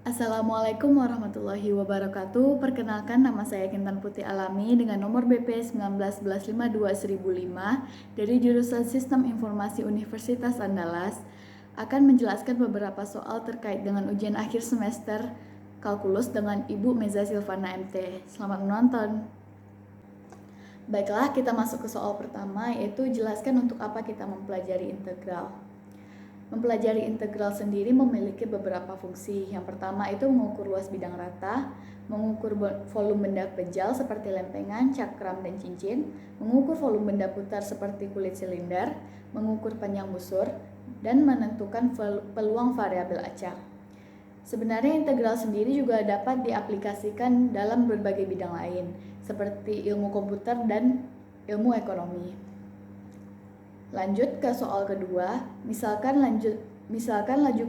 Assalamualaikum warahmatullahi wabarakatuh. Perkenalkan, nama saya Kintan Putih Alami dengan nomor BP 1911521005 dari jurusan Sistem Informasi Universitas Andalas, akan menjelaskan beberapa soal terkait dengan ujian akhir semester kalkulus dengan Ibu Meza Silvana MT. Selamat menonton. Baiklah, kita masuk ke soal pertama, yaitu jelaskan untuk apa kita mempelajari integral. Mempelajari integral sendiri memiliki beberapa fungsi. Yang pertama itu mengukur luas bidang rata, mengukur volume benda pejal seperti lempengan, cakram, dan cincin, mengukur volume benda putar seperti kulit silinder, mengukur panjang busur, dan menentukan peluang variabel acak. Sebenarnya integral sendiri juga dapat diaplikasikan dalam berbagai bidang lain, seperti ilmu komputer dan ilmu ekonomi. Lanjut ke soal kedua, misalkan laju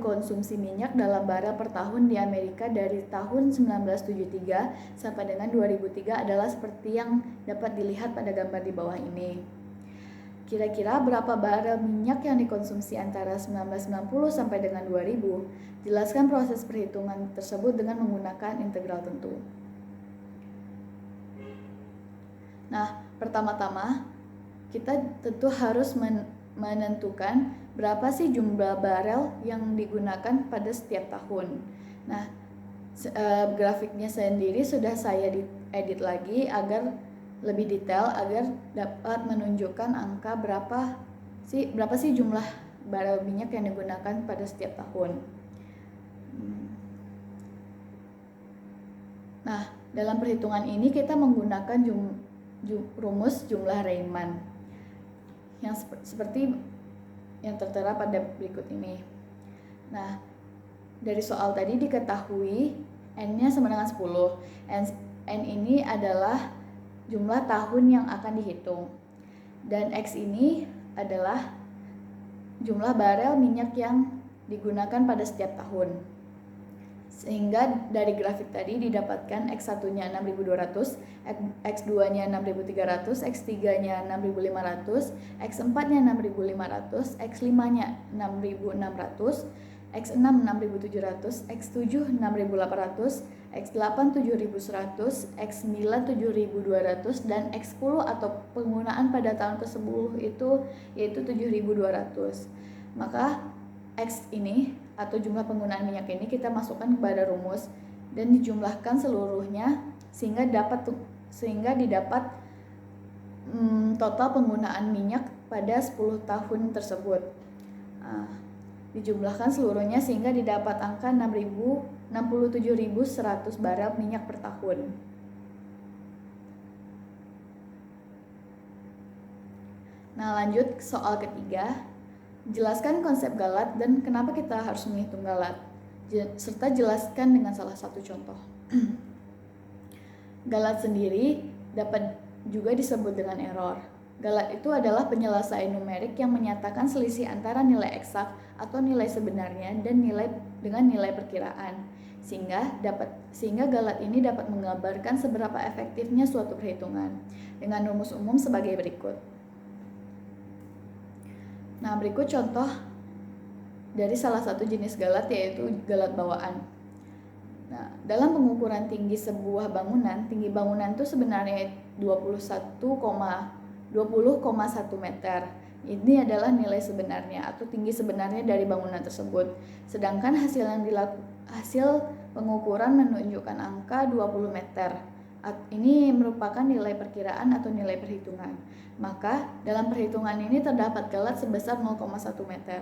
konsumsi minyak dalam barel per tahun di Amerika dari tahun 1973 sampai dengan 2003 adalah seperti yang dapat dilihat pada gambar di bawah ini. Kira-kira berapa barel minyak yang dikonsumsi antara 1990 sampai dengan 2000? Jelaskan proses perhitungan tersebut dengan menggunakan integral tentu. Nah, pertama-tama kita tentu harus menentukan berapa sih jumlah barel yang digunakan pada setiap tahun. Nah, grafiknya sendiri sudah saya edit lagi agar lebih detail, agar dapat menunjukkan angka berapa sih jumlah barel minyak yang digunakan pada setiap tahun. Nah, dalam perhitungan ini kita menggunakan rumus jumlah Riemann yang seperti yang tertera pada berikut ini. Nah, dari soal tadi diketahui N-nya sama dengan 10. N ini adalah jumlah tahun yang akan dihitung. Dan X ini adalah jumlah barel minyak yang digunakan pada setiap tahun. Sehingga dari grafik tadi didapatkan X1-nya 6.200, X2-nya 6.300, X3-nya 6.500, X4-nya 6.500, X5-nya 6.600, X6 6.700, X7 6.800, X8 7.100, X9 7.200, dan X10 atau penggunaan pada tahun ke-10 itu yaitu 7.200. Maka X ini atau jumlah penggunaan minyak ini kita masukkan kepada rumus dan dijumlahkan seluruhnya sehingga didapat total penggunaan minyak pada 10 tahun tersebut. Dijumlahkan seluruhnya sehingga didapat angka 67.100 barel minyak per tahun. Nah, lanjut soal ketiga. Jelaskan konsep galat dan kenapa kita harus menghitung galat, serta jelaskan dengan salah satu contoh. Galat sendiri dapat juga disebut dengan error. Galat itu adalah penyelesaian numerik yang menyatakan selisih antara nilai eksak atau nilai sebenarnya dan nilai perkiraan. Sehingga galat ini dapat menggambarkan seberapa efektifnya suatu perhitungan dengan rumus umum sebagai berikut. Nah, berikut contoh dari salah satu jenis galat, yaitu galat bawaan. Nah, dalam pengukuran tinggi sebuah bangunan, tinggi bangunan itu sebenarnya 20,1 meter. Ini adalah nilai sebenarnya atau tinggi sebenarnya dari bangunan tersebut. Sedangkan hasil pengukuran menunjukkan angka 20 meter. Ini merupakan nilai perkiraan atau nilai perhitungan. Maka dalam perhitungan ini terdapat galat sebesar 0,1 meter.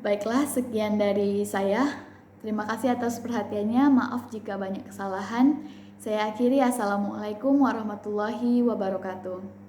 Baiklah, sekian dari saya. Terima kasih atas perhatiannya. Maaf jika banyak kesalahan. Saya akhiri. Assalamualaikum warahmatullahi wabarakatuh.